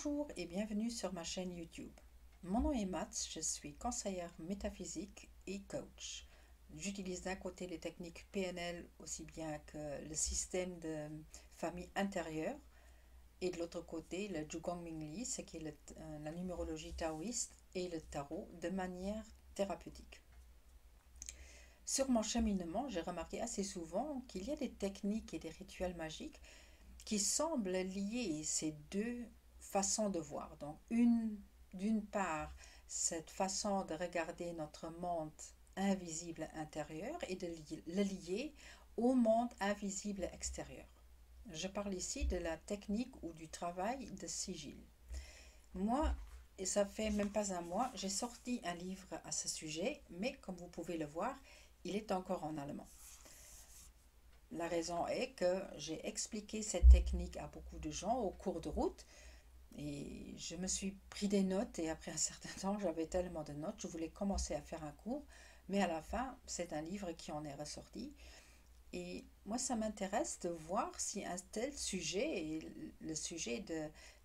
Bonjour et bienvenue sur ma chaîne YouTube. Mon nom est Mats, je suis conseillère métaphysique et coach. J'utilise d'un côté les techniques PNL aussi bien que le système de famille intérieure et de l'autre côté le Zhugong Mingli, ce qui est la numérologie taoïste et le tarot de manière thérapeutique. Sur mon cheminement, j'ai remarqué assez souvent qu'il y a des techniques et des rituels magiques qui semblent lier ces deux façons de voir. Donc, d'une part, cette façon de regarder notre monde invisible intérieur et de le lier au monde invisible extérieur. Je parle ici de la technique ou du travail de sigil. Moi, et ça fait même pas un mois, j'ai sorti un livre à ce sujet, mais comme vous pouvez le voir, il est encore en allemand. La raison est que j'ai expliqué cette technique à beaucoup de gens au cours de route et je me suis pris des notes et après un certain temps, j'avais tellement de notes, je voulais commencer à faire un cours, mais à la fin, c'est un livre qui en est ressorti. Et moi, ça m'intéresse de voir si un tel sujet, et le sujet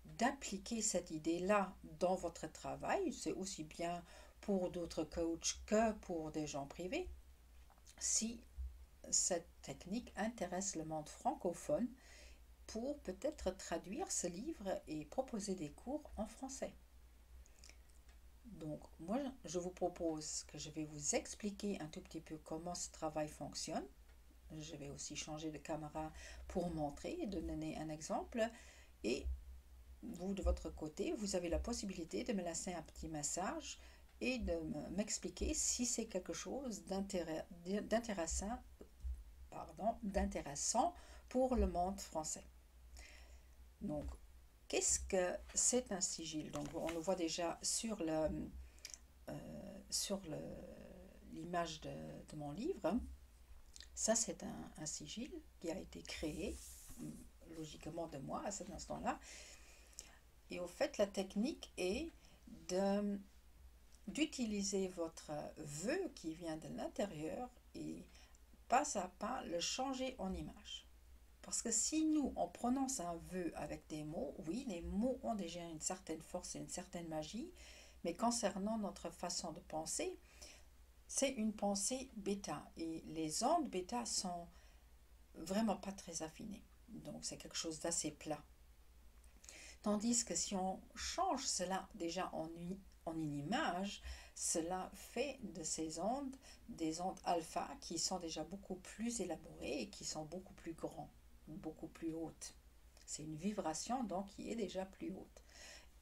d'appliquer cette idée-là dans votre travail, c'est aussi bien pour d'autres coachs que pour des gens privés, si cette technique intéresse le monde francophone pour peut-être traduire ce livre et proposer des cours en français. Donc moi, je vous propose que je vais vous expliquer un tout petit peu comment ce travail fonctionne. Je vais aussi changer de caméra pour montrer et de donner un exemple. Et vous, de votre côté, vous avez la possibilité de me laisser un petit message et de m'expliquer si c'est quelque chose d'intéressant pour le monde français. Donc, qu'est-ce que c'est un sigil? Donc, on le voit déjà sur l'image de mon livre. Ça, c'est un sigil qui a été créé, logiquement de moi à cet instant-là. Et au fait, la technique est d'utiliser votre vœu qui vient de l'intérieur et pas à pas le changer en image. Parce que si nous, on prononce un vœu avec des mots, oui, les mots ont déjà une certaine force et une certaine magie, mais concernant notre façon de penser, c'est une pensée bêta. Et les ondes bêta sont vraiment pas très affinées. Donc c'est quelque chose d'assez plat. Tandis que si on change cela déjà en une image, cela fait de ces ondes des ondes alpha qui sont déjà beaucoup plus élaborées et qui sont beaucoup plus grandes, beaucoup plus hautes. C'est une vibration donc qui est déjà plus haute.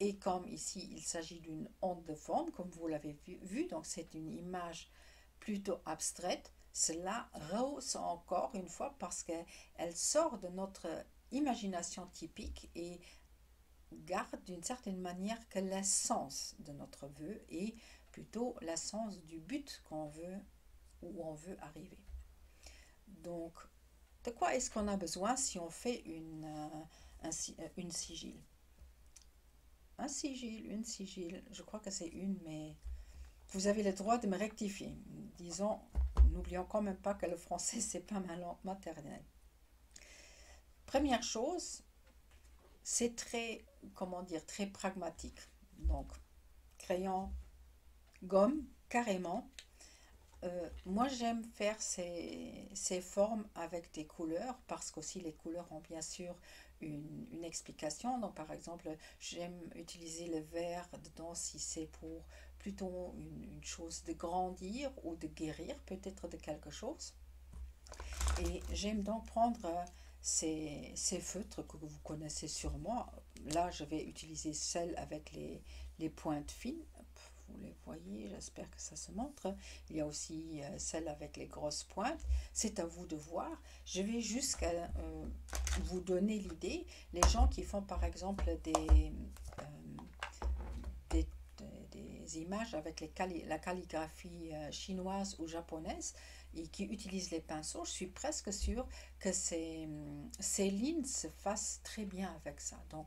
Et comme ici il s'agit d'une onde de forme, comme vous l'avez vu, donc c'est une image plutôt abstraite, cela rehausse encore une fois parce qu'elle sort de notre imagination typique et garde d'une certaine manière que l'essence de notre vœu et plutôt l'essence du but qu'on veut où on veut arriver. Donc, de quoi est-ce qu'on a besoin si on fait une sigile? Une sigile, je crois que c'est une, mais vous avez le droit de me rectifier. Disons, n'oublions quand même pas que le français, c'est pas ma langue maternelle. Première chose, c'est très, comment dire, très pragmatique. Donc, crayon, gomme, carrément. Moi, j'aime faire ces formes avec des couleurs parce qu'aussi les couleurs ont bien sûr une explication. Donc, par exemple, j'aime utiliser le vert dedans si c'est pour plutôt une chose de grandir ou de guérir, peut-être de quelque chose. Et j'aime donc prendre ces feutres que vous connaissez sûrement. Là, je vais utiliser celles avec les pointes fines. Vous les voyez, j'espère que ça se montre. Il y a aussi celle avec les grosses pointes. C'est à vous de voir. Je vais jusqu'à vous donner l'idée. Les gens qui font par exemple des images avec la calligraphie chinoise ou japonaise et qui utilisent les pinceaux, je suis presque sûre que ces lignes se fassent très bien avec ça. Donc,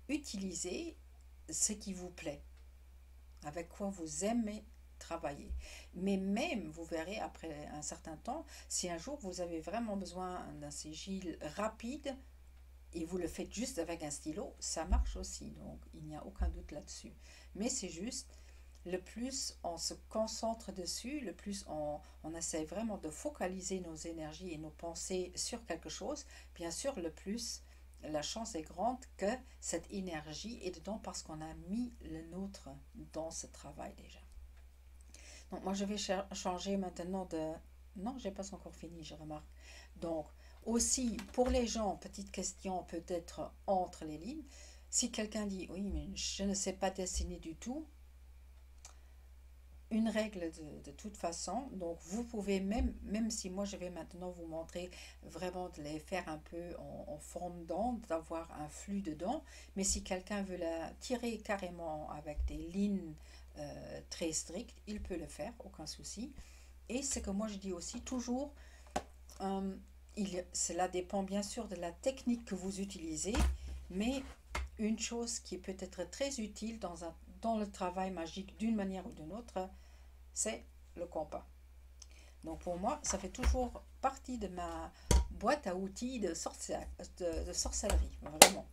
utilisez ce qui vous plaît, avec quoi vous aimez travailler. Mais même, vous verrez après un certain temps, si un jour vous avez vraiment besoin d'un sigil rapide, et vous le faites juste avec un stylo, ça marche aussi. Donc, il n'y a aucun doute là-dessus. Mais c'est juste, le plus on se concentre dessus, le plus on essaie vraiment de focaliser nos énergies et nos pensées sur quelque chose, bien sûr, le plus la chance est grande que cette énergie est dedans parce qu'on a mis le nôtre dans ce travail déjà. Donc, moi, je vais changer maintenant de... Non, j'ai pas encore fini, je remarque. Donc, aussi, pour les gens, petite question peut-être entre les lignes, si quelqu'un dit, oui, mais je ne sais pas dessiner du tout, une règle de toute façon, donc vous pouvez même si moi je vais maintenant vous montrer vraiment de les faire un peu en forme d'onde, d'avoir un flux dedans, mais si quelqu'un veut la tirer carrément avec des lignes très strictes, il peut le faire, aucun souci. Et ce que moi je dis aussi toujours, euh, cela dépend bien sûr de la technique que vous utilisez, mais une chose qui peut être très utile dans le travail magique d'une manière ou d'une autre, c'est le compas. Donc pour moi, ça fait toujours partie de ma boîte à outils de sorcellerie, vraiment.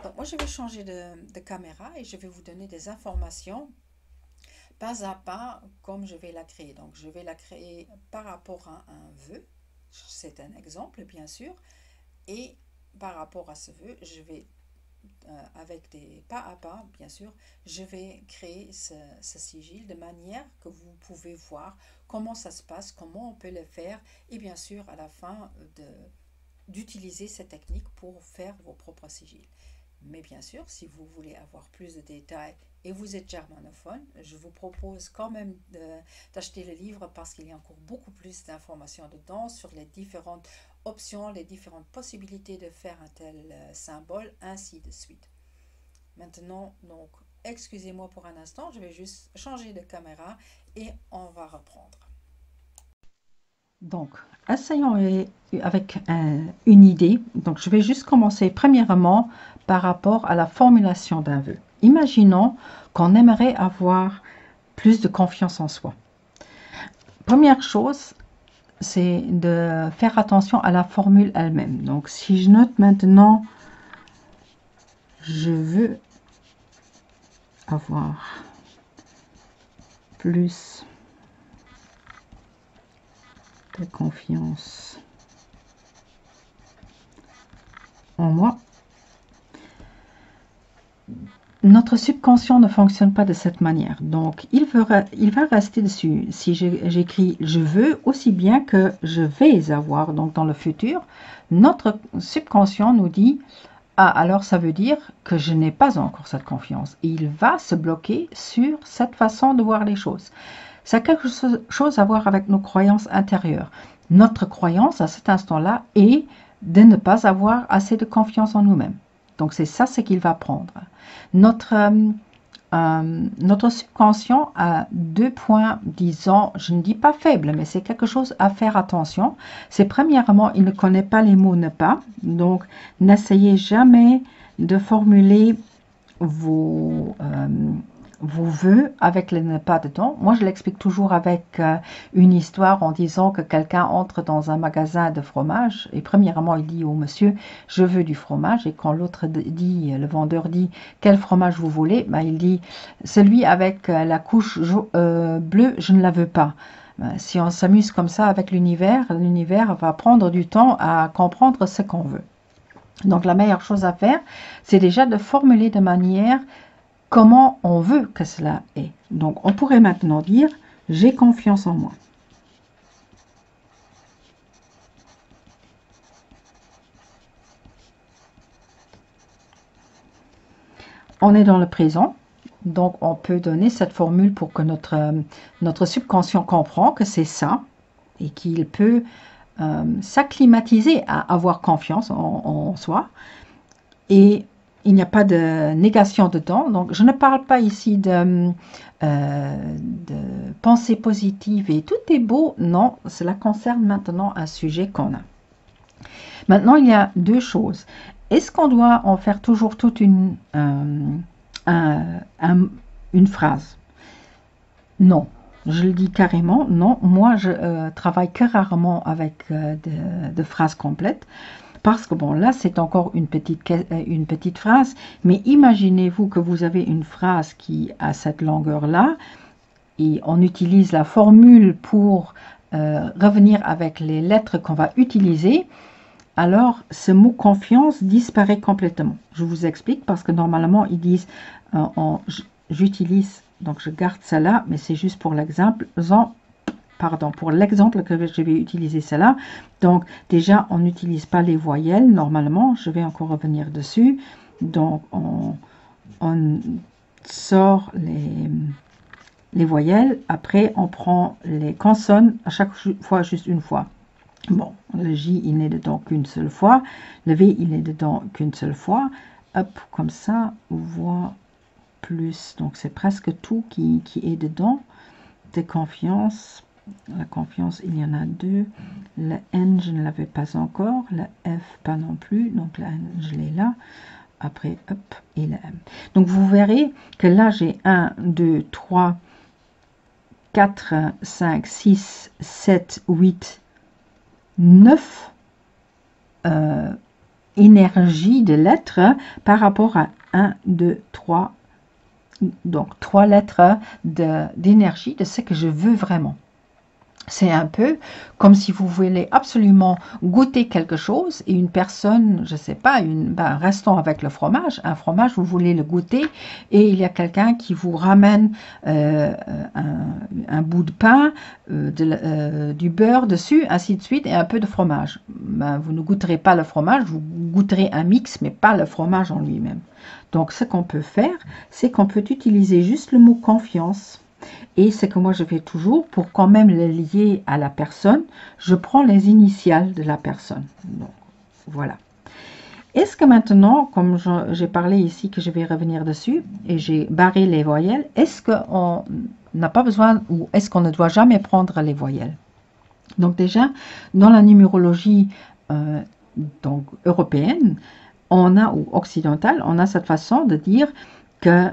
Donc moi, je vais changer de caméra et je vais vous donner des informations pas à pas comme je vais la créer. Donc je vais la créer par rapport à un vœu. C'est un exemple, bien sûr. Et par rapport à ce vœu, je vais avec des pas à pas, bien sûr, je vais créer ce sigil de manière que vous pouvez voir comment ça se passe, comment on peut le faire et bien sûr à la fin d'utiliser cette technique pour faire vos propres sigils. Mais bien sûr, si vous voulez avoir plus de détails et vous êtes germanophone, je vous propose quand même d'acheter le livre parce qu'il y a encore beaucoup plus d'informations dedans sur les différentes options, les différentes possibilités de faire un tel symbole, ainsi de suite. Maintenant, donc, excusez-moi pour un instant, je vais juste changer de caméra et on va reprendre. Donc, essayons avec une idée. Donc, je vais juste commencer premièrement par rapport à la formulation d'un vœu. Imaginons qu'on aimerait avoir plus de confiance en soi. Première chose, c'est de faire attention à la formule elle-même. Donc, si je note maintenant, je veux avoir plus de confiance en moi. Notre subconscient ne fonctionne pas de cette manière. Donc, il va rester dessus. Si j'écris « je veux » aussi bien que « je vais avoir », donc dans le futur, notre subconscient nous dit « ah, alors ça veut dire que je n'ai pas encore cette confiance ». Et il va se bloquer sur cette façon de voir les choses. Ça a quelque chose à voir avec nos croyances intérieures. Notre croyance à cet instant-là est de ne pas avoir assez de confiance en nous-mêmes. Donc, c'est ça ce qu'il va prendre. Notre subconscient a 2 points, disons, je ne dis pas faibles, mais c'est quelque chose à faire attention. C'est premièrement, il ne connaît pas les mots « ne pas ». Donc, n'essayez jamais de formuler vos vœux avec le ne pas dedans. Moi, je l'explique toujours avec une histoire en disant que quelqu'un entre dans un magasin de fromage et premièrement, il dit au monsieur « je veux du fromage » et quand l'autre dit, le vendeur dit « quel fromage vous voulez ?» ben, il dit « celui avec la couche bleue, je ne la veux pas ». Si on s'amuse comme ça avec l'univers va prendre du temps à comprendre ce qu'on veut. Donc, la meilleure chose à faire, c'est déjà de formuler de manière comment on veut que cela est. Donc, on pourrait maintenant dire « j'ai confiance en moi ». On est dans le présent, donc on peut donner cette formule pour que notre subconscient comprend que c'est ça et qu'il peut s'acclimatiser à avoir confiance en soi. Et il n'y a pas de négation dedans. Donc, je ne parle pas ici de pensée positive et tout est beau. Non, cela concerne maintenant un sujet qu'on a. Maintenant, il y a 2 choses. Est-ce qu'on doit en faire toujours toute une phrase? Non. Je le dis carrément, non. Moi, je travaille que rarement avec de phrases complètes. Parce que bon, là, c'est encore une petite phrase, mais imaginez-vous que vous avez une phrase qui a cette longueur-là, et on utilise la formule pour revenir avec les lettres qu'on va utiliser. Alors, ce mot confiance disparaît complètement. Je vous explique parce que normalement, ils disent, j'utilise, donc je garde ça là, mais c'est juste pour l'exemple, pour l'exemple que je vais utiliser cela. Donc, déjà, on n'utilise pas les voyelles, normalement, je vais encore revenir dessus. Donc, on sort les voyelles, après, on prend les consonnes, à chaque fois, juste une fois. Bon, le J, il n'est dedans qu'une seule fois. Le V, il est dedans qu'une seule fois. Hop, comme ça, on voit plus. Donc, c'est presque tout qui est dedans. Des confiances. La confiance, il y en a deux. Le N, je ne l'avais pas encore. Le F, pas non plus. Donc, le N, je l'ai là. Après, hop, et le M. Donc, vous verrez que là, j'ai 1, 2, 3, 4, 5, 6, 7, 8, 9 énergies de lettres par rapport à 1, 2, 3. Donc, 3 lettres d'énergie de ce que je veux vraiment. C'est un peu comme si vous voulez absolument goûter quelque chose et une personne, je ne sais pas, restons avec le fromage. Un fromage, vous voulez le goûter et il y a quelqu'un qui vous ramène un bout de pain, du beurre dessus, ainsi de suite, et un peu de fromage. Vous ne goûterez pas le fromage, vous goûterez un mix, mais pas le fromage en lui-même. Donc, ce qu'on peut faire, c'est qu'on peut utiliser juste le mot confiance. Et c'est que moi je fais toujours, pour quand même le lier à la personne, je prends les initiales de la personne. Donc, voilà. Est-ce que maintenant, comme j'ai parlé ici, que je vais revenir dessus, et j'ai barré les voyelles, est-ce qu'on n'a pas besoin, ou est-ce qu'on ne doit jamais prendre les voyelles? Donc déjà, dans la numérologie donc européenne, on a, ou occidentale, on a cette façon de dire que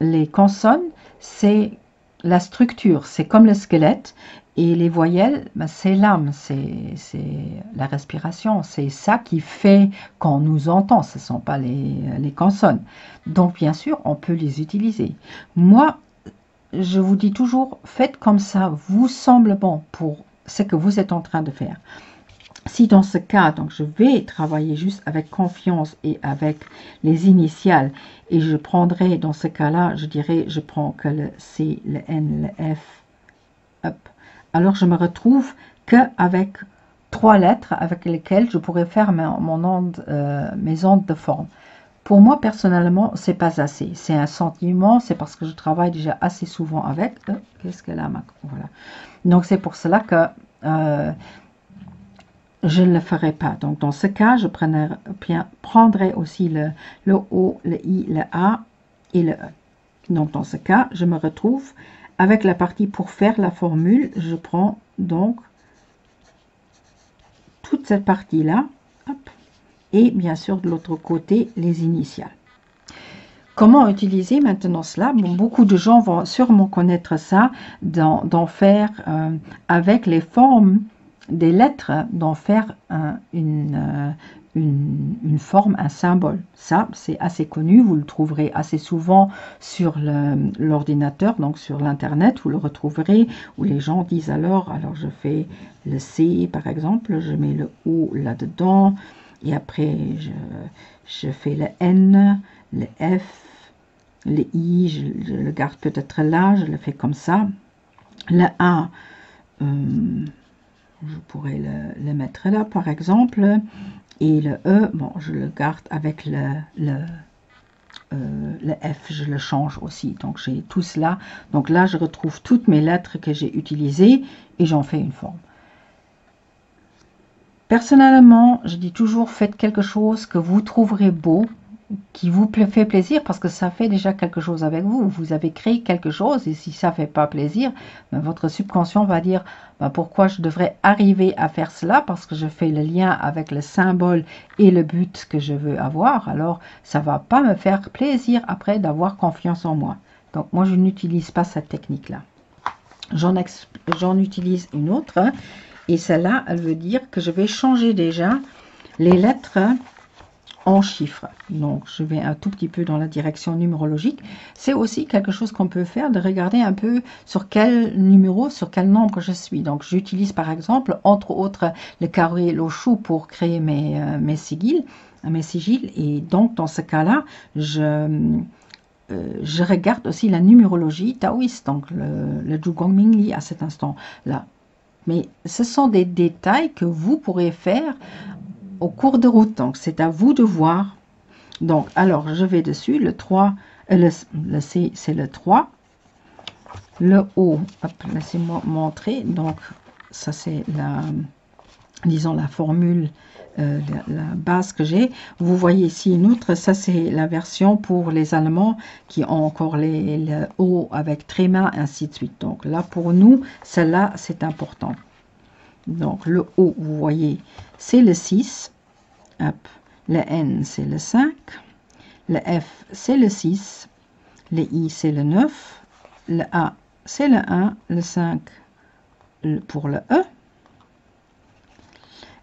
les consonnes, c'est la structure, c'est comme le squelette, et les voyelles, c'est l'âme, c'est la respiration, c'est ça qui fait qu'on nous entend, ce ne sont pas les consonnes. Donc bien sûr, on peut les utiliser. Moi, je vous dis toujours, faites comme ça vous semble bon pour ce que vous êtes en train de faire. Si dans ce cas, donc je vais travailler juste avec confiance et avec les initiales, et je prendrai dans ce cas-là, je dirais, je prends que le C, le N, le F, hop. Alors je me retrouve qu'avec 3 lettres avec lesquelles je pourrais faire mes ondes de forme. Pour moi, personnellement, c'est pas assez. C'est un sentiment, c'est parce que je travaille déjà assez souvent avec. Qu'est-ce qu'elle a? Voilà. Donc c'est pour cela que je ne le ferai pas. Donc, dans ce cas, je prendrai aussi le O, le I, le A et le E. Donc, dans ce cas, je me retrouve avec la partie pour faire la formule. Je prends donc toute cette partie-là. Et bien sûr, de l'autre côté, les initiales. Comment utiliser maintenant cela? Bon, beaucoup de gens vont sûrement connaître ça, d'en faire avec les formes des lettres, d'en faire une forme, un symbole. Ça, c'est assez connu, vous le trouverez assez souvent sur l'ordinateur, donc sur l'internet, vous le retrouverez, où les gens disent alors je fais le C par exemple, je mets le O là-dedans, et après je fais le N, le F, le I, je le garde peut-être là, je le fais comme ça. Le A, je pourrais le mettre là par exemple, et le E, bon, je le garde avec le F, je le change aussi. Donc j'ai tout cela. Donc là, je retrouve toutes mes lettres que j'ai utilisées et j'en fais une forme. Personnellement, je dis toujours, faites quelque chose que vous trouverez beau, qui vous fait plaisir, parce que ça fait déjà quelque chose avec vous. Vous avez créé quelque chose, et si ça ne fait pas plaisir, ben, votre subconscient va dire ben, pourquoi je devrais arriver à faire cela, parce que je fais le lien avec le symbole et le but que je veux avoir. Alors, ça ne va pas me faire plaisir après d'avoir confiance en moi. Donc, moi, je n'utilise pas cette technique-là. J'en utilise une autre, et celle-là, elle veut dire que je vais changer déjà les lettres en chiffres. Donc, je vais un tout petit peu dans la direction numérologique. C'est aussi quelque chose qu'on peut faire, de regarder un peu sur quel numéro, sur quel nombre je suis. Donc, j'utilise par exemple, entre autres, le carré et le chou pour créer mes sigils. Et donc, dans ce cas-là, je regarde aussi la numérologie taoïste, donc le Zhugong Mingli à cet instant-là. Mais ce sont des détails que vous pourrez faire au cours de route, donc c'est à vous de voir. Donc, alors, je vais dessus, le 3, le C, c'est le 3, le O, laissez-moi montrer, donc, ça c'est la, disons, la formule, la base que j'ai. Vous voyez ici une autre, ça c'est la version pour les Allemands qui ont encore le O avec tréma, ainsi de suite. Donc là, pour nous, celle-là, c'est important. Donc, le O, vous voyez, c'est le 6. Hop. Le N, c'est le 5. Le F, c'est le 6. Le I, c'est le 9. Le A, c'est le 1. Le 5 pour le E.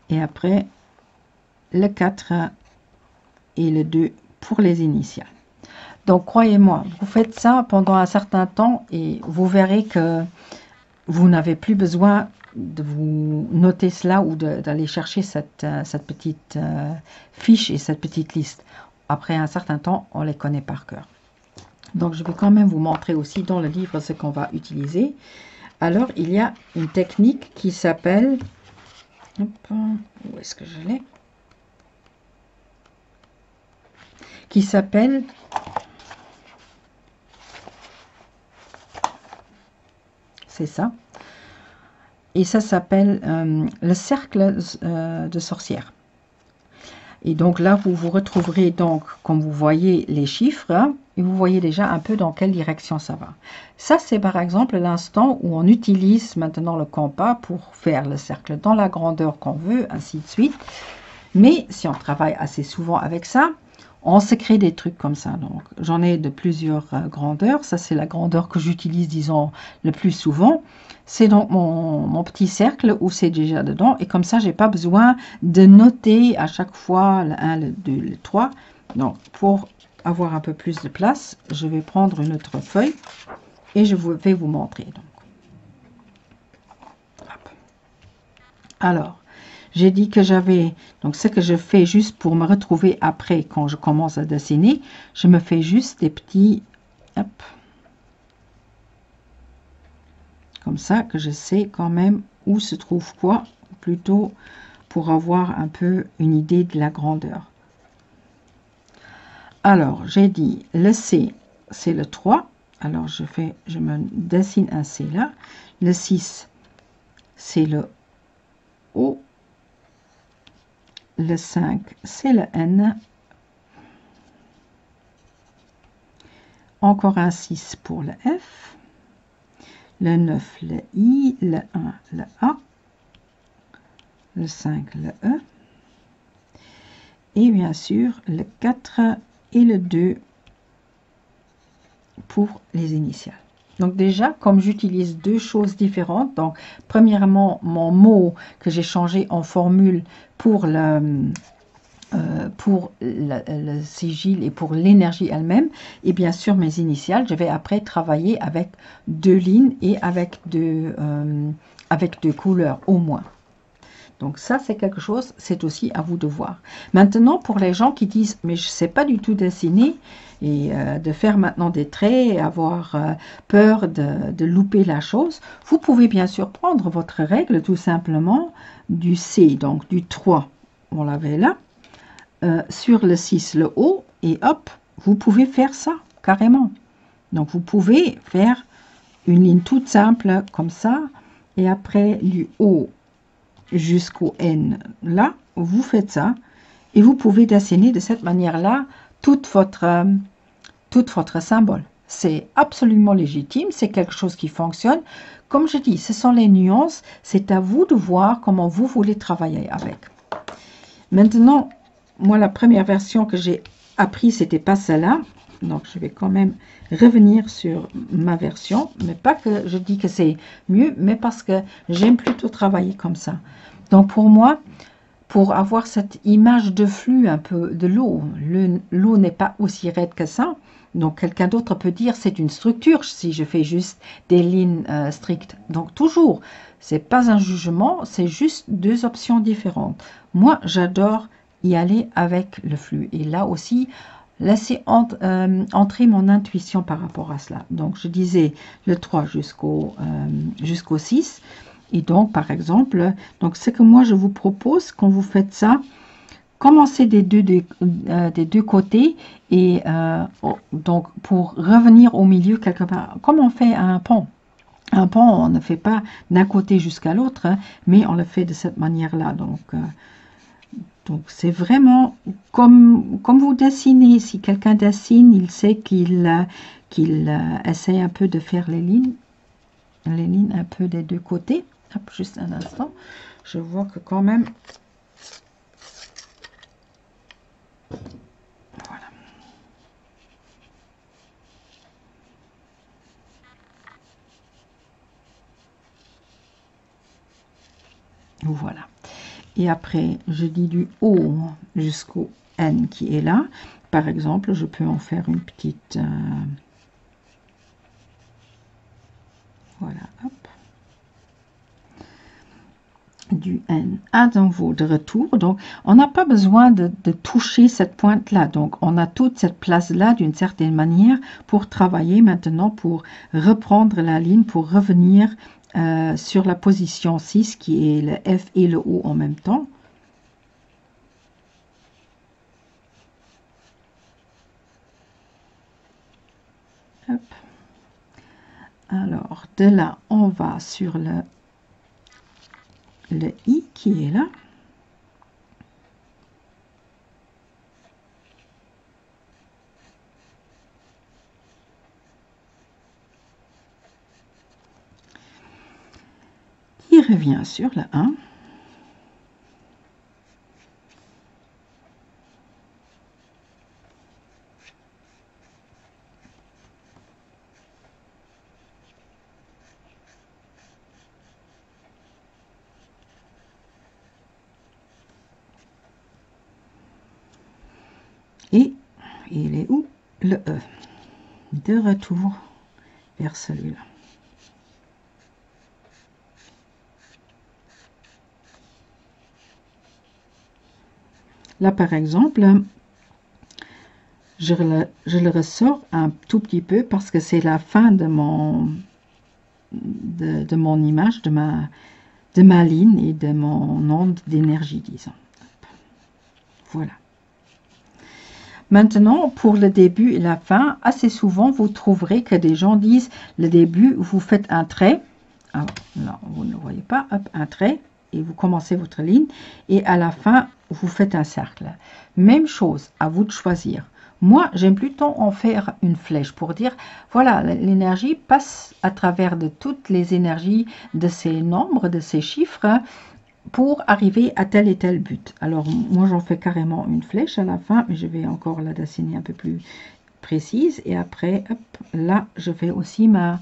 Et après, le 4 et le 2 pour les initiales. Donc, croyez-moi, vous faites ça pendant un certain temps et vous verrez que vous n'avez plus besoin de vous noter cela ou d'aller chercher cette petite fiche et cette petite liste. Après un certain temps, on les connaît par cœur. Donc, je vais quand même vous montrer aussi dans le livre ce qu'on va utiliser. Alors, il y a une technique qui s'appelle... Où est-ce que je l'ai? Qui s'appelle... C'est ça. Et ça s'appelle le cercle de sorcière. Et donc là, vous vous retrouverez donc, comme vous voyez les chiffres, hein, et vous voyez déjà un peu dans quelle direction ça va. Ça, c'est par exemple l'instant où on utilise maintenant le compas pour faire le cercle dans la grandeur qu'on veut, ainsi de suite. Mais si on travaille assez souvent avec ça, on se crée des trucs comme ça. Donc, j'en ai de plusieurs grandeurs. Ça, c'est la grandeur que j'utilise, disons, le plus souvent. C'est donc mon petit cercle où c'est déjà dedans. Et comme ça, je n'ai pas besoin de noter à chaque fois le 1, le 2, le 3. Donc, pour avoir un peu plus de place, je vais prendre une autre feuille et je vais vous montrer. Donc. Hop. Alors, j'ai dit que j'avais, donc ce que je fais juste pour me retrouver après quand je commence à dessiner, je me fais juste des petits, hop, comme ça que je sais quand même où se trouve quoi, plutôt pour avoir un peu une idée de la grandeur. Alors, j'ai dit le C, c'est le 3. Alors, je me dessine un C là. Le 6, c'est le O. Le 5, c'est le N. Encore un 6 pour le F. Le 9, le I. Le 1, le A. Le 5, le E. Et bien sûr, le 4 et le 2 pour les initiales. Donc déjà, comme j'utilise deux choses différentes, donc premièrement, mon mot que j'ai changé en formule pour le sigil et pour l'énergie elle-même, et bien sûr mes initiales, je vais après travailler avec deux lignes et avec deux couleurs au moins. Donc ça, c'est quelque chose, c'est aussi à vous de voir. Maintenant, pour les gens qui disent, mais je ne sais pas du tout dessiner, et de faire maintenant des traits, et avoir peur de louper la chose, vous pouvez bien sûr prendre votre règle tout simplement du C, donc du 3, on l'avait là, sur le 6, le O, et hop, vous pouvez faire ça, carrément. Donc vous pouvez faire une ligne toute simple, comme ça, et après du O jusqu'au N, là, vous faites ça, et vous pouvez dessiner de cette manière-là toute votre symbole. C'est absolument légitime, c'est quelque chose qui fonctionne. Comme je dis, ce sont les nuances, c'est à vous de voir comment vous voulez travailler avec. Maintenant, moi, la première version que j'ai appris, c'était pas celle-là. Donc, je vais quand même revenir sur ma version. Mais pas que je dis que c'est mieux, mais parce que j'aime plutôt travailler comme ça. Donc, pour moi, pour avoir cette image de flux un peu de l'eau. L'eau n'est pas aussi raide que ça. Donc, quelqu'un d'autre peut dire c'est une structure si je fais juste des lignes strictes. Donc, toujours, c'est pas un jugement, c'est juste deux options différentes. Moi, j'adore y aller avec le flux. Et là aussi, laisser entrer mon intuition par rapport à cela. Donc, je disais le 3 jusqu'au 6. Et donc, par exemple, donc c'est que moi, je vous propose, quand vous faites ça, commencez des deux côtés et donc pour revenir au milieu quelque part, comme on fait un pont. Un pont, on ne fait pas d'un côté jusqu'à l'autre, hein, mais on le fait de cette manière-là. Donc c'est vraiment comme vous dessinez. Si quelqu'un dessine, il sait qu'il essaie un peu de faire les lignes un peu des deux côtés. Hop, juste un instant. Je vois que quand même... Voilà. Voilà. Et après, je dis du O jusqu'au N qui est là. Par exemple, je peux en faire une petite... voilà, hop. Du N à nouveau de retour. Donc, on n'a pas besoin de toucher cette pointe-là. Donc, on a toute cette place-là d'une certaine manière pour travailler maintenant, pour reprendre la ligne, pour revenir sur la position 6 qui est le F et le O en même temps. Hop. Alors, de là, on va sur le I qui est là. Qui revient sur le 1. Et il est où? Le E. De retour vers celui-là. Là, par exemple, je le ressors un tout petit peu parce que c'est la fin de mon image, de ma ligne et de mon onde d'énergie, disons. Voilà. Maintenant, pour le début et la fin, assez souvent, vous trouverez que des gens disent, le début, vous faites un trait. Alors, là, vous ne voyez pas, hop, un trait, et vous commencez votre ligne. Et à la fin, vous faites un cercle. Même chose, à vous de choisir. Moi, j'aime plutôt en faire une flèche pour dire, voilà, l'énergie passe à travers de toutes les énergies de ces nombres, de ces chiffres, pour arriver à tel et tel but. Alors, moi, j'en fais carrément une flèche à la fin, mais je vais encore la dessiner un peu plus précise. Et après, hop, là, je fais aussi ma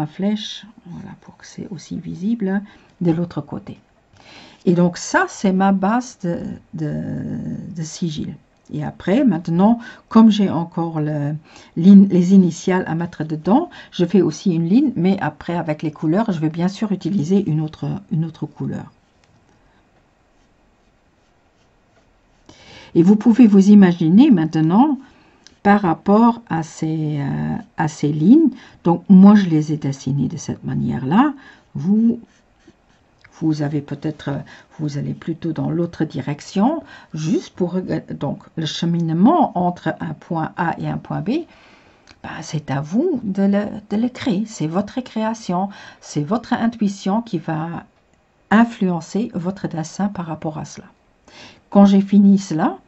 flèche, voilà, pour que c'est aussi visible de l'autre côté. Et donc, ça, c'est ma base de sigil. Et après, maintenant, comme j'ai encore les initiales à mettre dedans, je fais aussi une ligne, mais après, avec les couleurs, je vais bien sûr utiliser une autre couleur. Et vous pouvez vous imaginer maintenant par rapport à ces lignes. Donc, moi, je les ai dessinées de cette manière-là. Vous avez peut-être, vous allez plutôt dans l'autre direction, juste pour, donc, le cheminement entre un point A et un point B, ben, c'est à vous de le créer. C'est votre création, c'est votre intuition qui va influencer votre dessin par rapport à cela. Quand j'ai fini cela,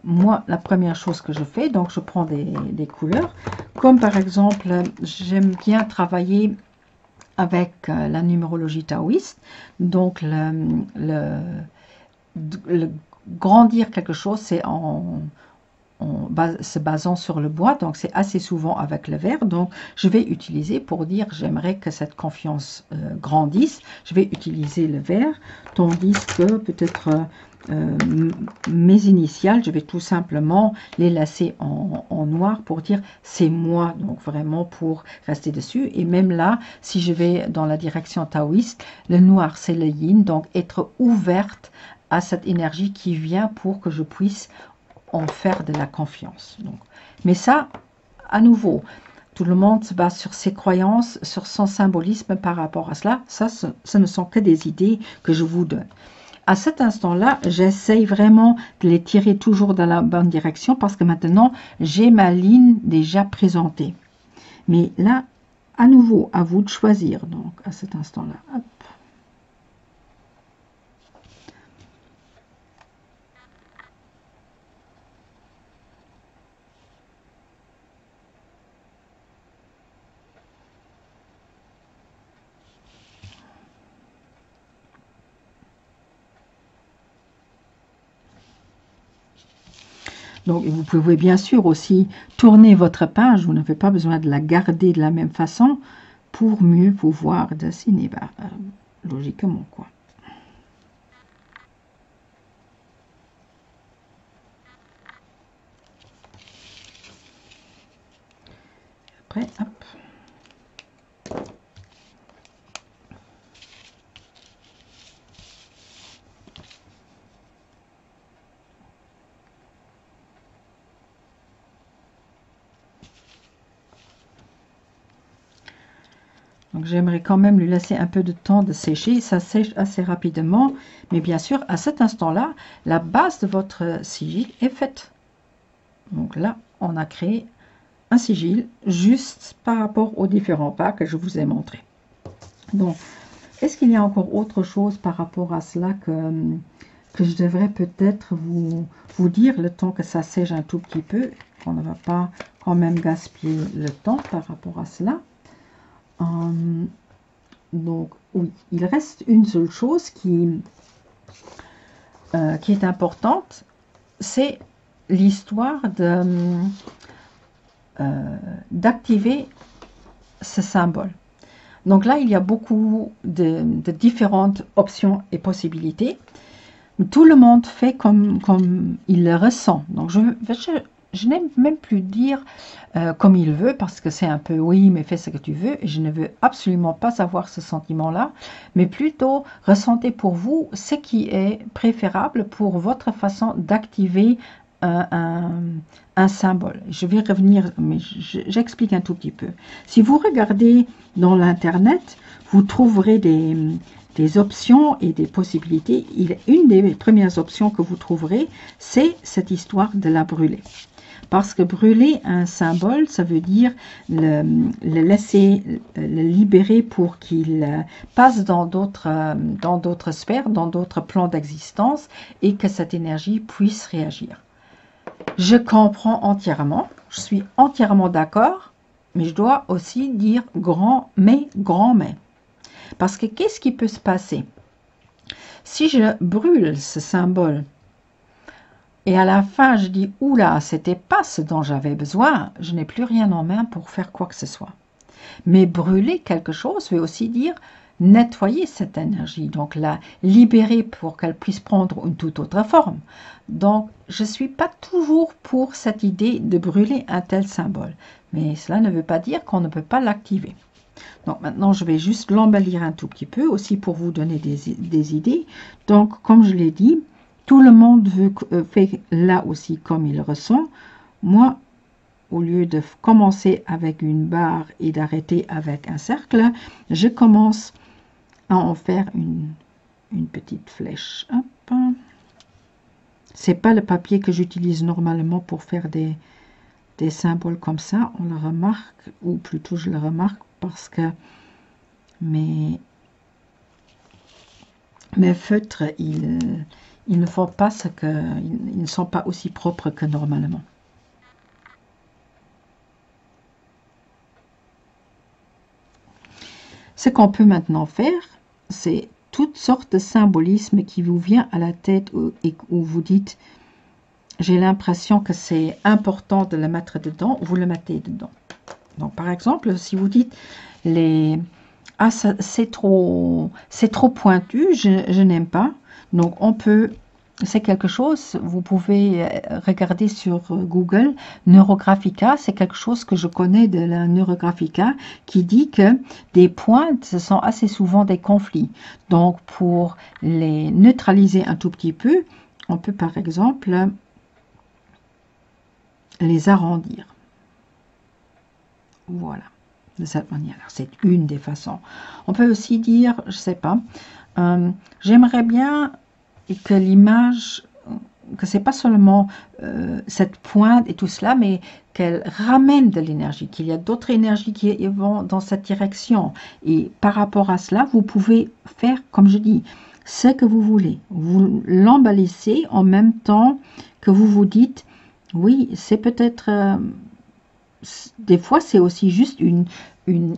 moi, la première chose que je fais, donc je prends des couleurs, comme par exemple, j'aime bien travailler avec la numérologie taoïste, donc le grandir quelque chose, c'est en se basant sur le bois, donc c'est assez souvent avec le verre. Donc je vais utiliser, pour dire j'aimerais que cette confiance grandisse, je vais utiliser le verre, tandis que peut-être mes initiales, je vais tout simplement les laisser en noir pour dire c'est moi, donc vraiment pour rester dessus. Et même là, si je vais dans la direction taoïste, le noir c'est le yin, donc être ouverte à cette énergie qui vient pour que je puisse en faire de la confiance. Donc, mais ça, à nouveau, tout le monde se base sur ses croyances, sur son symbolisme par rapport à cela. Ça, ce ne sont que des idées que je vous donne. À cet instant-là, j'essaye vraiment de les tirer toujours dans la bonne direction parce que maintenant, j'ai ma ligne déjà présentée. Mais là, à nouveau, à vous de choisir. Donc, à cet instant-là, hop. Donc, vous pouvez bien sûr aussi tourner votre page. Vous n'avez pas besoin de la garder de la même façon pour mieux pouvoir dessiner. Bah, logiquement, quoi. Après, hop. Donc j'aimerais quand même lui laisser un peu de temps de sécher. Ça sèche assez rapidement. Mais bien sûr, à cet instant-là, la base de votre sigil est faite. Donc là, on a créé un sigil juste par rapport aux différents pas que je vous ai montrés. Donc, est-ce qu'il y a encore autre chose par rapport à cela que je devrais peut-être vous dire le temps que ça sèche un tout petit peu? On ne va pas quand même gaspiller le temps par rapport à cela. Donc, oui, il reste une seule chose qui est importante, c'est l'histoire d'activer ce symbole. Donc là, il y a beaucoup de différentes options et possibilités. Tout le monde fait comme il le ressent. Donc je n'aime même plus dire comme il veut, parce que c'est un peu oui, mais fais ce que tu veux. Et je ne veux absolument pas avoir ce sentiment-là, mais plutôt ressentez pour vous ce qui est préférable pour votre façon d'activer un symbole. Je vais revenir, mais j'explique un tout petit peu. Si vous regardez dans l'internet, vous trouverez des options et des possibilités. Une des premières options que vous trouverez, c'est cette histoire de la brûler. Parce que brûler un symbole, ça veut dire le laisser, le libérer pour qu'il passe dans d'autres sphères, dans d'autres plans d'existence et que cette énergie puisse réagir. Je comprends entièrement, je suis entièrement d'accord, mais je dois aussi dire grand mais. Parce que qu'est-ce qui peut se passer? Si je brûle ce symbole et à la fin je dis « Oula, c'était pas ce dont j'avais besoin », je n'ai plus rien en main pour faire quoi que ce soit. Mais brûler quelque chose veut aussi dire nettoyer cette énergie, donc la libérer pour qu'elle puisse prendre une toute autre forme. Donc, je ne suis pas toujours pour cette idée de brûler un tel symbole, mais cela ne veut pas dire qu'on ne peut pas l'activer. Donc, maintenant, je vais juste l'embellir un tout petit peu, aussi pour vous donner des idées. Donc, comme je l'ai dit, tout le monde fait là aussi comme il ressent. Moi, au lieu de commencer avec une barre et d'arrêter avec un cercle, je commence à en faire une petite flèche. Hop. C'est pas le papier que j'utilise normalement pour faire des symboles comme ça. On le remarque, ou plutôt je le remarque parce que mes feutres, ils ne font pas ce que, ils ne sont pas aussi propres que normalement. Ce qu'on peut maintenant faire, c'est toutes sortes de symbolismes qui vous viennent à la tête et où vous dites j'ai l'impression que c'est important de le mettre dedans, vous le mettez dedans. Donc, par exemple, si vous dites ah, c'est trop pointu, je n'aime pas. Donc, on peut, c'est quelque chose, vous pouvez regarder sur Google, Neurographica, c'est quelque chose que je connais de la Neurographica, qui dit que des pointes, ce sont assez souvent des conflits. Donc, pour les neutraliser un tout petit peu, on peut par exemple les arrondir. Voilà, de cette manière. C'est une des façons. On peut aussi dire, je sais pas, j'aimerais bien que l'image, que c'est pas seulement cette pointe et tout cela, mais qu'elle ramène de l'énergie, qu'il y a d'autres énergies qui vont dans cette direction. Et par rapport à cela, vous pouvez faire, comme je dis, ce que vous voulez. Vous l'embellissez en même temps que vous vous dites, oui, c'est peut-être... des fois, c'est aussi juste une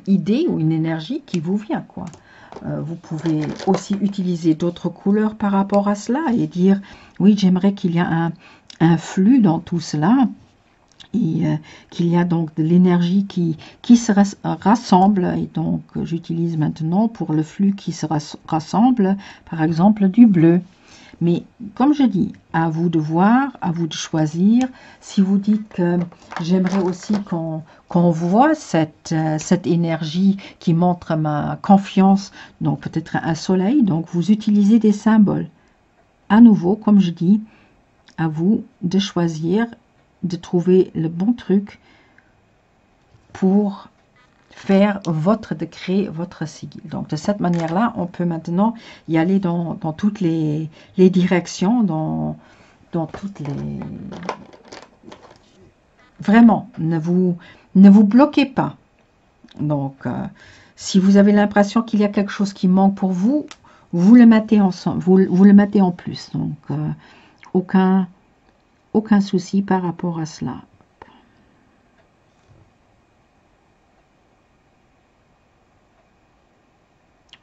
idée ou une énergie qui vous vient, quoi. Vous pouvez aussi utiliser d'autres couleurs par rapport à cela et dire, oui, j'aimerais qu'il y ait un flux dans tout cela et qu'il y a donc de l'énergie qui se rassemble. Et donc, j'utilise maintenant pour le flux qui se rassemble, par exemple, du bleu. Mais comme je dis, à vous de voir, à vous de choisir. Si vous dites que j'aimerais aussi qu'on voit cette énergie qui montre ma confiance, donc peut-être un soleil, donc vous utilisez des symboles. À nouveau, comme je dis, à vous de choisir, de trouver le bon truc pour de créer votre sigil. Donc de cette manière-là, on peut maintenant y aller dans toutes les directions, dans toutes les... Vraiment, ne vous bloquez pas. Donc, si vous avez l'impression qu'il y a quelque chose qui manque pour vous, vous le mettez ensemble, vous le mettez en plus. Donc, aucun souci par rapport à cela.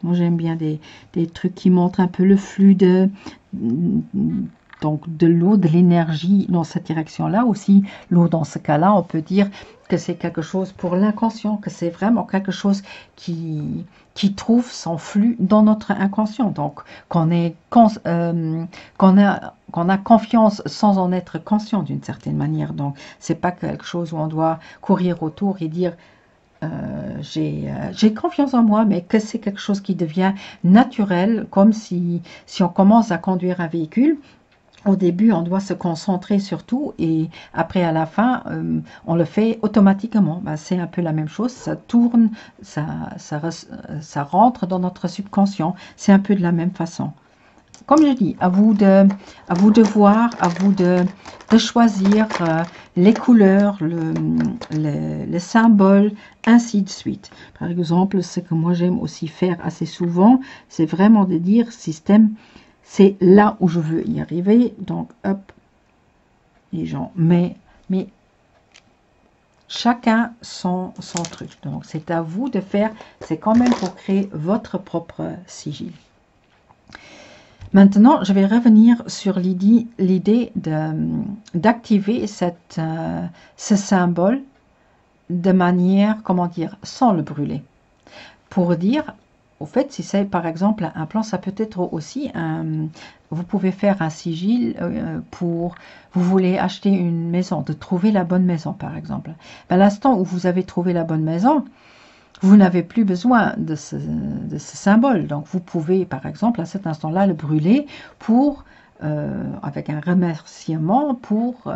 Moi, j'aime bien des trucs qui montrent un peu le flux de l'eau, de l'énergie dans cette direction-là. Aussi, l'eau, dans ce cas-là, on peut dire que c'est quelque chose pour l'inconscient, que c'est vraiment quelque chose qui trouve son flux dans notre inconscient. Donc, qu'on a confiance sans en être conscient d'une certaine manière. Donc, c'est pas quelque chose où on doit courir autour et dire... j'ai confiance en moi, mais que c'est quelque chose qui devient naturel, comme si on commence à conduire un véhicule. Au début, on doit se concentrer sur tout et après, à la fin, on le fait automatiquement. Ben, c'est un peu la même chose, ça tourne, ça rentre dans notre subconscient. C'est un peu de la même façon. Comme je dis, à vous de voir, à vous de choisir les couleurs, le symbole, ainsi de suite. Par exemple, ce que moi j'aime aussi faire assez souvent, c'est vraiment de dire système, c'est là où je veux y arriver. Donc, hop, et j'en mets, mais chacun son truc. Donc, c'est à vous de faire, c'est quand même pour créer votre propre sigil. Maintenant, je vais revenir sur l'idée d'activer ce symbole de manière, comment dire, sans le brûler. Pour dire, au fait, si c'est par exemple un plan, ça peut être aussi vous pouvez faire un sigil vous voulez acheter une maison, de trouver la bonne maison par exemple. À l'instant où vous avez trouvé la bonne maison, vous n'avez plus besoin de ce symbole. Donc, vous pouvez, par exemple, à cet instant-là, le brûler pour, avec un remerciement pour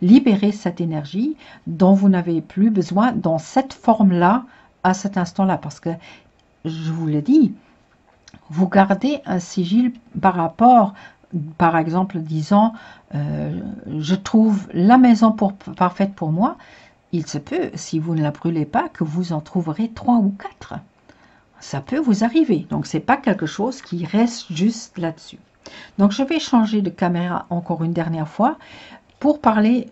libérer cette énergie dont vous n'avez plus besoin dans cette forme-là, à cet instant-là. Parce que, je vous l'ai dit, vous gardez un sigil par rapport, par exemple, disant, je trouve la maison parfaite pour moi. Il se peut, si vous ne la brûlez pas, que vous en trouverez 3 ou 4. Ça peut vous arriver. Donc, ce n'est pas quelque chose qui reste juste là-dessus. Donc, je vais changer de caméra encore une dernière fois pour parler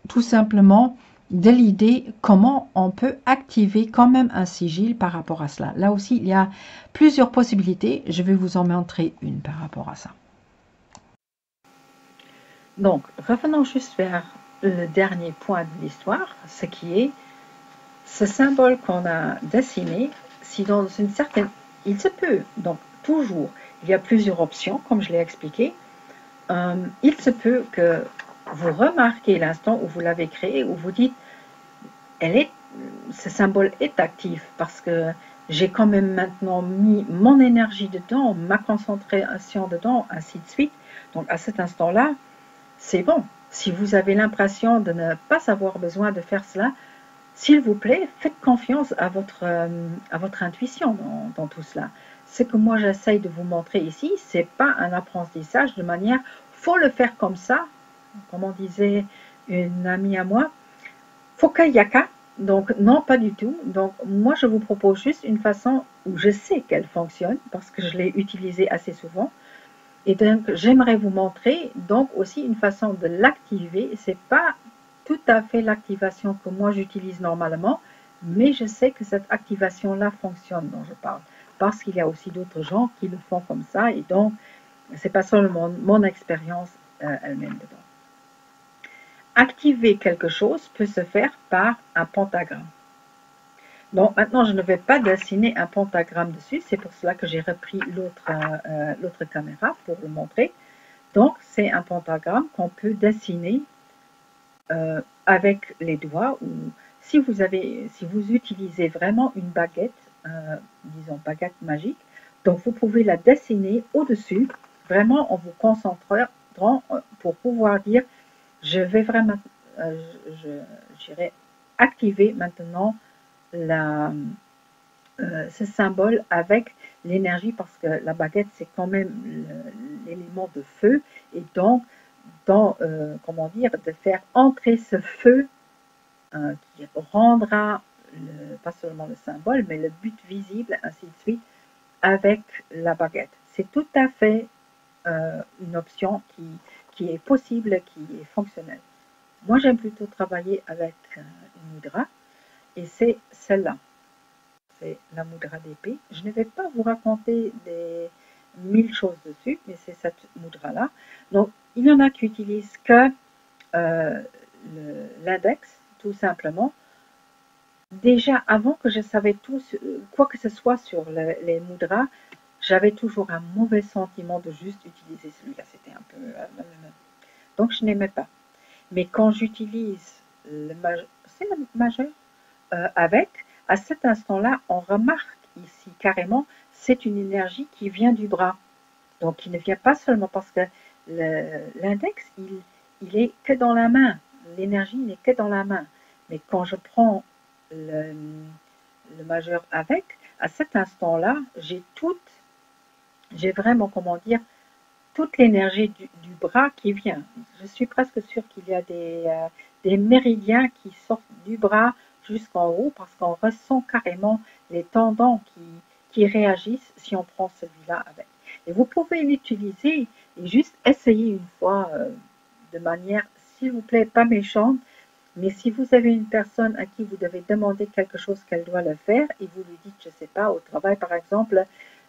tout simplement de l'idée comment on peut activer quand même un sigil par rapport à cela. Là aussi, il y a plusieurs possibilités. Je vais vous en montrer une par rapport à ça. Donc, revenons juste vers le dernier point de l'histoire, ce qui est ce symbole qu'on a dessiné, si dans une certaine... Il se peut, donc toujours, il y a plusieurs options, comme je l'ai expliqué. Il se peut que vous remarquez l'instant où vous l'avez créé, où vous dites, ce symbole est actif parce que j'ai quand même maintenant mis mon énergie dedans, ma concentration dedans, ainsi de suite. Donc à cet instant-là, c'est bon. Si vous avez l'impression de ne pas avoir besoin de faire cela, s'il vous plaît, faites confiance à votre intuition dans tout cela. Ce que moi j'essaye de vous montrer ici, c'est pas un apprentissage de manière, faut le faire comme ça, comme on disait une amie à moi, Fokayaka. Donc non, pas du tout. Donc moi je vous propose juste une façon où je sais qu'elle fonctionne parce que je l'ai utilisée assez souvent. Et donc j'aimerais vous montrer donc aussi une façon de l'activer. C'est pas tout à fait l'activation que moi j'utilise normalement, mais je sais que cette activation-là fonctionne dont je parle. Parce qu'il y a aussi d'autres gens qui le font comme ça, et donc c'est pas seulement mon expérience elle-même dedans. Activer quelque chose peut se faire par un pentagramme. Donc maintenant, je ne vais pas dessiner un pentagramme dessus, c'est pour cela que j'ai repris l'autre caméra pour le montrer. Donc c'est un pentagramme qu'on peut dessiner avec les doigts, ou si vous utilisez vraiment une baguette, disons baguette magique, donc vous pouvez la dessiner au-dessus, vraiment en vous concentrant pour pouvoir dire je vais vraiment, j'irai activer maintenant ce symbole avec l'énergie parce que la baguette c'est quand même l'élément de feu, et donc comment dire, de faire entrer ce feu qui rendra pas seulement le symbole mais le but visible, ainsi de suite, avec la baguette. C'est tout à fait une option qui est possible, qui est fonctionnelle. Moi j'aime plutôt travailler avec une mudra, et c'est celle-là. C'est la mudra d'épée. Je ne vais pas vous raconter des 1000 choses dessus, mais c'est cette mudra-là. Donc, il y en a qui utilisent que l'index, tout simplement. Déjà, avant que je savais tout, quoi que ce soit sur les mudras, j'avais toujours un mauvais sentiment de juste utiliser celui-là. C'était un peu... donc, je n'aimais pas. Mais quand j'utilise le majeur, c'est le majeur avec, à cet instant-là, on remarque ici carrément, c'est une énergie qui vient du bras. Donc, qui ne vient pas seulement parce que l'index, il est que dans la main. L'énergie n'est que dans la main. Mais quand je prends le majeur avec, à cet instant-là, j'ai vraiment, comment dire, toute l'énergie du bras qui vient. Je suis presque sûre qu'il y a des méridiens qui sortent du bras jusqu'en haut parce qu'on ressent carrément les tendons qui réagissent si on prend celui-là avec. Et vous pouvez l'utiliser et juste essayer une fois de manière, s'il vous plaît, pas méchante, mais si vous avez une personne à qui vous devez demander quelque chose qu'elle doit le faire et vous lui dites, je ne sais pas, au travail par exemple,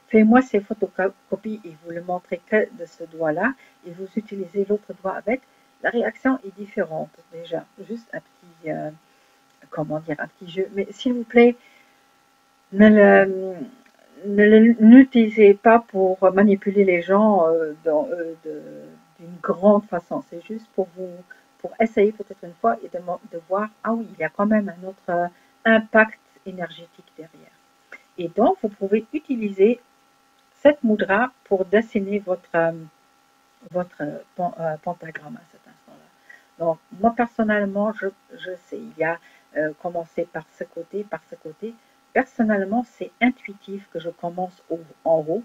fais-moi ces photocopies et vous le montrez que de ce doigt-là et vous utilisez l'autre doigt avec, la réaction est différente déjà. Juste un petit, comment dire, un petit jeu. Mais s'il vous plaît, n'utilisez pas pour manipuler les gens d'une grande façon. C'est juste pour essayer peut-être une fois et de voir, ah oui, il y a quand même un autre impact énergétique derrière. Et donc, vous pouvez utiliser cette mudra pour dessiner votre pentagramme à cet instant-là. Donc, moi personnellement, je sais, il y a commencer par ce côté, par ce côté. Personnellement, c'est intuitif que je commence en haut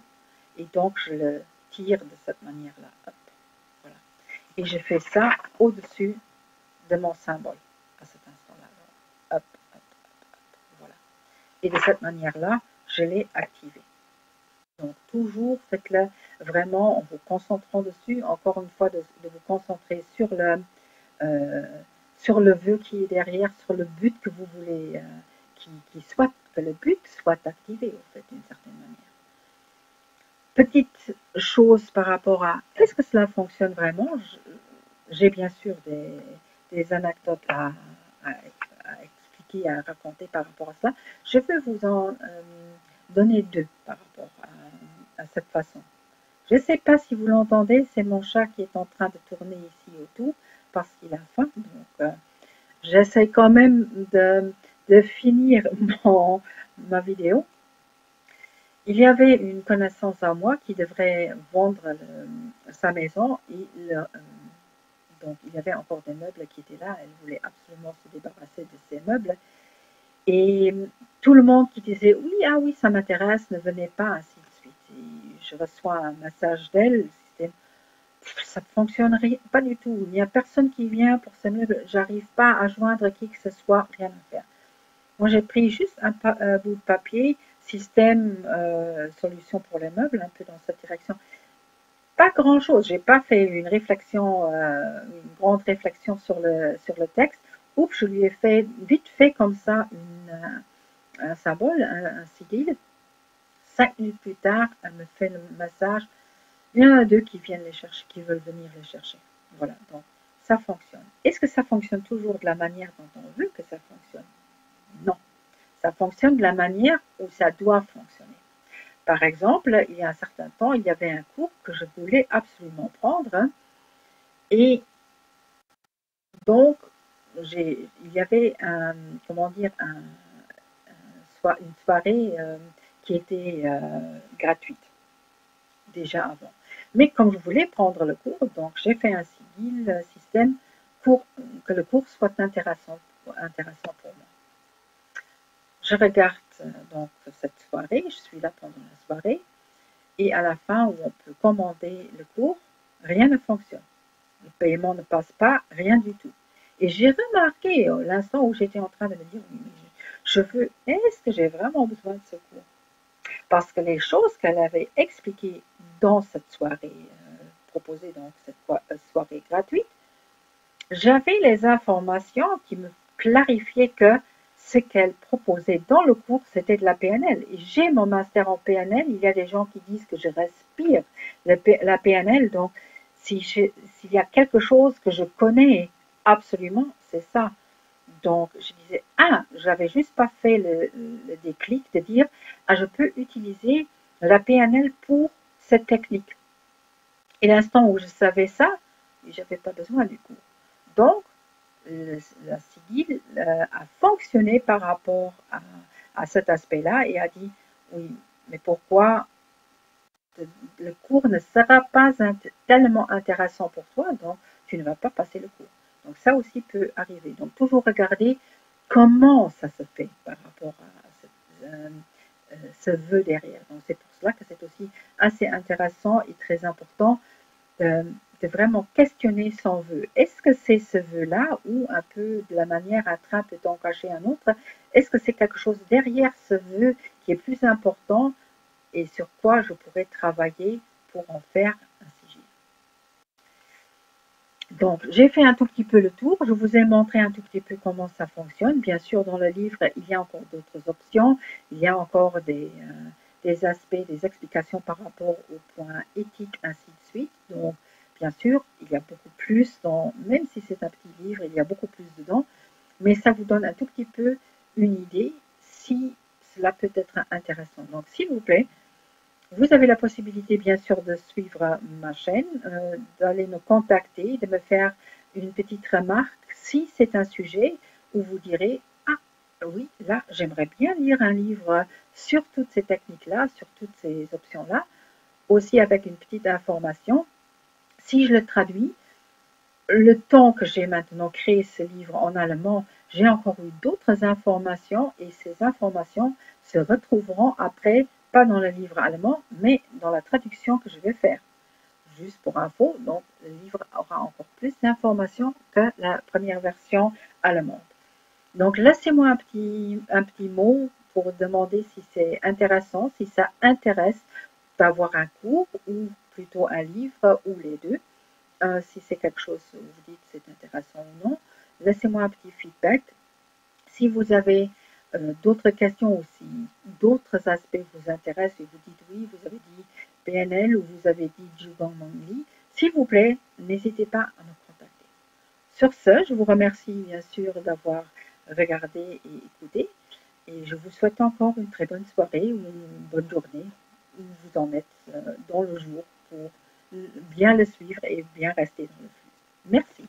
et donc je le tire de cette manière-là. Voilà. Et je fais ça au-dessus de mon symbole à cet instant-là. Hop, hop, hop, voilà. Et de cette manière-là, je l'ai activé. Donc toujours faites-le vraiment en vous concentrant dessus, encore une fois de vous concentrer sur le vœu qui est derrière, sur le but que vous voulez, que le but soit activé en fait d'une certaine manière. Petite chose par rapport à est-ce que cela fonctionne vraiment, j'ai bien sûr des anecdotes à expliquer, à raconter par rapport à cela. Je vais vous en donner deux par rapport à cette façon. Je ne sais pas si vous l'entendez, c'est mon chat qui est en train de tourner ici autour parce qu'il a faim. Donc, j'essaie quand même de finir ma vidéo. Il y avait une connaissance à moi qui devrait vendre sa maison et donc il y avait encore des meubles qui étaient là. Elle voulait absolument se débarrasser de ces meubles. Et tout le monde qui disait oui, ah oui, ça m'intéresse, ne venait pas, ainsi de suite. Et je reçois un message d'elle, ça ne fonctionnerait pas du tout. Il n'y a personne qui vient pour ce meuble. J'arrive pas à joindre qui que ce soit, rien à faire. Moi, j'ai pris juste un bout de papier, système, solution pour les meubles, un peu dans cette direction. Pas grand-chose. J'ai pas fait une réflexion, une grande réflexion sur le texte. Oups, je lui ai fait vite fait comme ça un symbole, un sigil. 5 minutes plus tard, elle me fait le message. Il y en a deux qui viennent les chercher, qui veulent venir les chercher. Voilà, donc ça fonctionne. Est-ce que ça fonctionne toujours de la manière dont on veut que ça fonctionne? Non. Ça fonctionne de la manière où ça doit fonctionner. Par exemple, il y a un certain temps, il y avait un cours que je voulais absolument prendre, hein, et donc il y avait comment dire, une soirée qui était gratuite déjà avant. Mais comme je voulais prendre le cours, donc j'ai fait un système pour que le cours soit intéressant pour moi. Je regarde donc cette soirée, je suis là pendant la soirée, et à la fin où on peut commander le cours, rien ne fonctionne. Le paiement ne passe pas, rien du tout. Et j'ai remarqué l'instant où j'étais en train de me dire, oui, mais est-ce que j'ai vraiment besoin de ce cours? Parce que les choses qu'elle avait expliquées dans cette soirée, proposée donc cette soirée gratuite, j'avais les informations qui me clarifiaient que ce qu'elle proposait dans le cours, c'était de la PNL. Et j'ai mon master en PNL. Il y a des gens qui disent que je respire la PNL. Donc, s'il y a quelque chose que je connais absolument, c'est ça. Donc, je disais, j'avais juste pas fait le déclic de dire, je peux utiliser la PNL pour cette technique. Et l'instant où je savais ça, j'avais pas besoin du cours. Donc, la sigil a fonctionné par rapport à cet aspect-là et a dit, oui, mais pourquoi le cours ne sera pas tellement intéressant pour toi, donc tu ne vas pas passer le cours. Donc ça aussi peut arriver. Donc toujours regarder comment ça se fait par rapport à ce vœu derrière. Donc c'est pour cela que c'est aussi assez intéressant et très important de vraiment questionner son vœu. Est-ce que c'est ce vœu-là ou un peu de la manière un train peut en cacher un autre? Est-ce que c'est quelque chose derrière ce vœu qui est plus important et sur quoi je pourrais travailler pour en faire un sigil? Donc, j'ai fait un tout petit peu le tour. Je vous ai montré un tout petit peu comment ça fonctionne. Bien sûr, dans le livre, il y a encore d'autres options. Il y a encore des aspects, des explications par rapport au point éthique, ainsi de suite. Donc, bien sûr, il y a beaucoup plus même si c'est un petit livre, il y a beaucoup plus dedans. Mais ça vous donne un tout petit peu une idée si cela peut être intéressant. Donc, s'il vous plaît, vous avez la possibilité, bien sûr, de suivre ma chaîne, d'aller me contacter, de me faire une petite remarque si c'est un sujet où vous direz « Ah oui, là, j'aimerais bien lire un livre sur toutes ces techniques-là, sur toutes ces options-là, aussi avec une petite information. Si je le traduis, le temps que j'ai maintenant créé ce livre en allemand, j'ai encore eu d'autres informations et ces informations se retrouveront après pas dans le livre allemand, mais dans la traduction que je vais faire. Juste pour info, donc le livre aura encore plus d'informations que la première version allemande. Donc laissez-moi un petit mot pour demander si c'est intéressant, si ça intéresse d'avoir un cours ou plutôt un livre ou les deux. Si c'est quelque chose où vous dites c'est intéressant ou non. Laissez-moi un petit feedback. Si vous avez d'autres questions ou si d'autres aspects vous intéressent et vous dites oui, vous avez dit PNL ou vous avez dit Zhuang Mengli, s'il vous plaît, n'hésitez pas à me contacter. Sur ce, je vous remercie bien sûr d'avoir regardé et écouté. Et je vous souhaite encore une très bonne soirée ou une bonne journée où vous en êtes dans le jour pour bien le suivre et bien rester dans le flux. Merci.